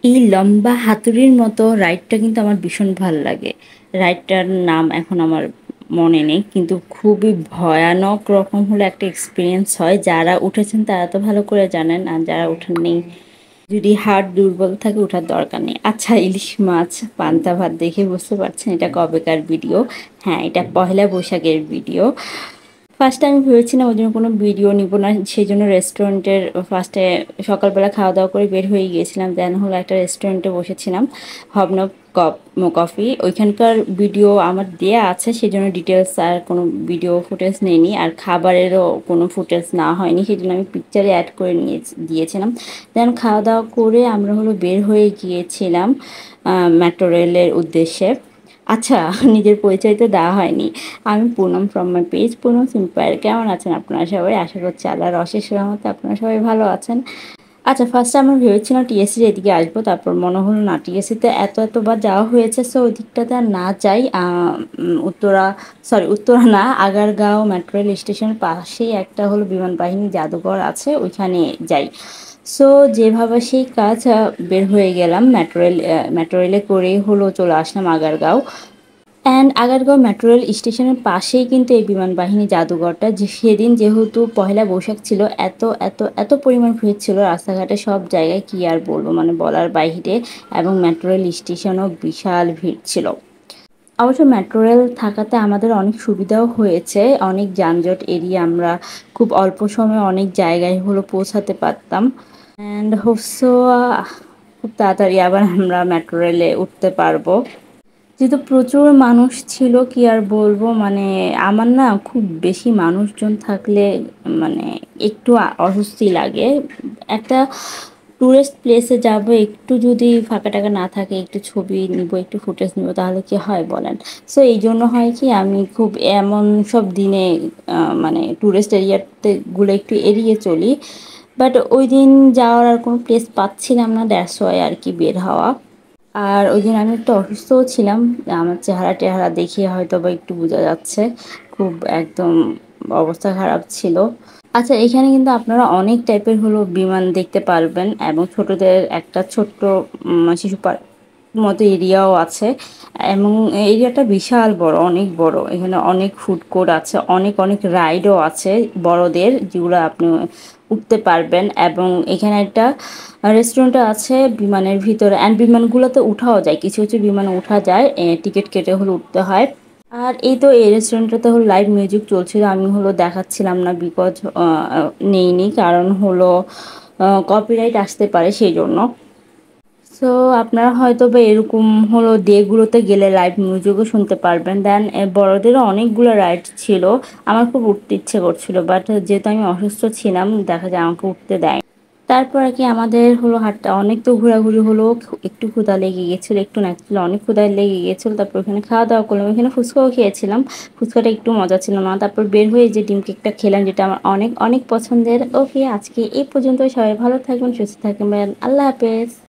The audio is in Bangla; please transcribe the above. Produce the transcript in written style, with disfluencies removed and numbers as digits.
এই লম্বা হাতুড়ির মতো রাইডটা কিন্তু আমার ভীষণ ভাল লাগে। রাইডটার নাম এখন আমার মনে নেই, কিন্তু খুবই ভয়ানক রকম হলো একটা এক্সপিরিয়েন্স হয়। যারা উঠেছেন তারা তো ভালো করে জানেন, আর যারা উঠেননি, যদি হাড় দুর্বল থাকে ওঠার দরকার নেই। আচ্ছা, ইলিশ মাছ পান্তা ভাত দেখে বুঝতে পারছেন এটা কবেকার ভিডিও। হ্যাঁ, এটা পহেলা বৈশাখের ভিডিও। ফার্স্টে আমি ভেবেছিলাম ওই জন্য কোনো ভিডিও নিব না, সেই জন্য রেস্টুরেন্টের ফার্স্টে সকালবেলা খাওয়া দাওয়া করে বের হয়ে গিয়েছিলাম। দেন হলো একটা রেস্টুরেন্টে বসেছিলাম, হবনব কপ কফি। ওইখানকার ভিডিও আমার দেয়া আছে, সেই জন্য ডিটেলস আর কোনো ভিডিও ফুটেজ নেইনি, আর খাবারেরও কোনো ফুটেজ না হয়নি, সেই জন্য আমি পিকচারে অ্যাড করে দিয়েছিলাম। দেন খাওয়া দাওয়া করে আমরা হলো বের হয়ে গিয়েছিলাম মেট্রো রেলের উদ্দেশ্যে। আচ্ছা, নিজের পরিচয় তো দেওয়া হয়নি। আমি Poonam from my page Poonam সিম্পায়ার। কেমন আছেন আপনারা সবাই? আশা করছি আল্লাহর অশেষ রহমতে আপনারা সবাই ভালো আছেন। আচ্ছা, ফার্স্টে আমরা ভেবেছিলাম টিএসসির এদিকে আসবো, তারপর মনে হলো না, টিএসসিতে এতবার যাওয়া হয়েছে, সো ওই দিকটাতে আর না যাই। উত্তরা না, আগারগাঁও মেট্রো রেল স্টেশনের পাশেই একটা হলো বিমান বাহিনী জাদুঘর আছে, ওইখানে যাই। সো যেভাবে সেই কাজ বের হয়ে গেলাম মেট্রো রেলে করেই হলো চলে আসলাম Agargaon. And Agargaon metro rail স্টেশনের পাশেই কিন্তু এই বিমান বাহিনী জাদুঘরটা। যে সেদিন যেহেতু পহেলা বৈশাখ ছিল, এত এত এত পরিমাণ ভিড় ছিল রাস্তাঘাটে সব জায়গায়, কি আর বলবো, মানে বলার বাইরে। এবং মেট্রো রেল স্টেশনও বিশাল ভিড় ছিল। অবশ্য মেট্রো রেল থাকাতে আমাদের অনেক সুবিধাও হয়েছে, অনেক যানজট এড়িয়ে আমরা খুব অল্প সময়ে অনেক জায়গায় হলো পৌঁছাতে পারতাম। অ্যান্ড হোপসো খুব তাড়াতাড়ি আবার আমরা মেট্রো রেলে উঠতে পারবো। যেহেতু প্রচুর মানুষ ছিল, কি আর বলবো, মানে আমার না খুব বেশি মানুষজন থাকলে মানে একটু অস্বস্তি লাগে। একটা টুরিস্ট প্লেসে যাব, একটু যদি ফাঁকা টাকা না থাকে, একটু ছবি নিব, একটু ফুটেজ নিব, তাহলে কি হয় বলেন? সো এই জন্য হয় কি, আমি খুব এমন সব দিনে মানে টুরিস্ট এরিয়াতে গুলো একটু এড়িয়ে চলি। বাট ওই দিন যাওয়ার আর কোনো প্লেস পাচ্ছিলাম না, দ্যাটস ওয়াই আর কি বের হওয়া। আর ওই দিন আমি একটু অসুস্থও ছিলাম, আমার চেহারা টেহারা দেখিয়ে হয়তো বা একটু বোঝা যাচ্ছে, খুব একদম অবস্থা খারাপ ছিল। আচ্ছা, এখানে কিন্তু আপনারা অনেক টাইপের হলো বিমান দেখতে পারবেন, এবং ছোটদের একটা ছোট্ট শিশু পার্ক মতো এরিয়াও আছে। এবং এরিয়াটা বিশাল বড়, অনেক বড়। এখানে অনেক ফুড কোর্ট আছে, অনেক অনেক রাইডও আছে বড়দের, যেগুলো আপনি উঠতে পারবেন। এবং এখানে একটা রেস্টুরেন্টও আছে বিমানের ভিতরে, অ্যান্ড বিমানগুলোতে উঠাও যায়, কিছু কিছু বিমানে উঠা যায়, টিকিট কেটে হলে উঠতে হয়। আর এই তো এই রেস্টুরেন্টটাতে হলো লাইভ মিউজিক চলছিল, আমি হলো দেখাচ্ছিলাম না, বিকজ নেইনি, কারণ হলো কপিরাইট আসতে পারে সেই জন্য। সো আপনারা হয়তো বা এরকম হলো ডেগুলোতে গেলে লাইভ মিউজিকও শুনতে পারবেন। দেন বড়দেরও অনেকগুলো রাইড ছিল, আমার খুব উঠতে ইচ্ছে করছিল, বাট যেহেতু আমি অসুস্থ ছিলাম, দেখা যায় আমাকে উঠতে দেয়। তারপর আর কি আমাদের হলো হাটটা অনেক তো ঘোরাঘুরি হলো, একটু ক্ষুধা লেগে গেছিলো, একটু না ছিল অনেক ক্ষুধা লেগে গেছিলো। তারপর ওখানে খাওয়া দাওয়া করলাম, ওখানে ফুচকাও খেয়েছিলাম, ফুচকাটা একটু মজা ছিল না। তারপর বের হয়ে যে ডিম কেকটা খেলাম, যেটা আমার অনেক অনেক পছন্দের। ওকে, আজকে এই পর্যন্ত, সবাই ভালো থাকবেন, সুস্থ থাকবেন, আল্লাহ হাফেজ।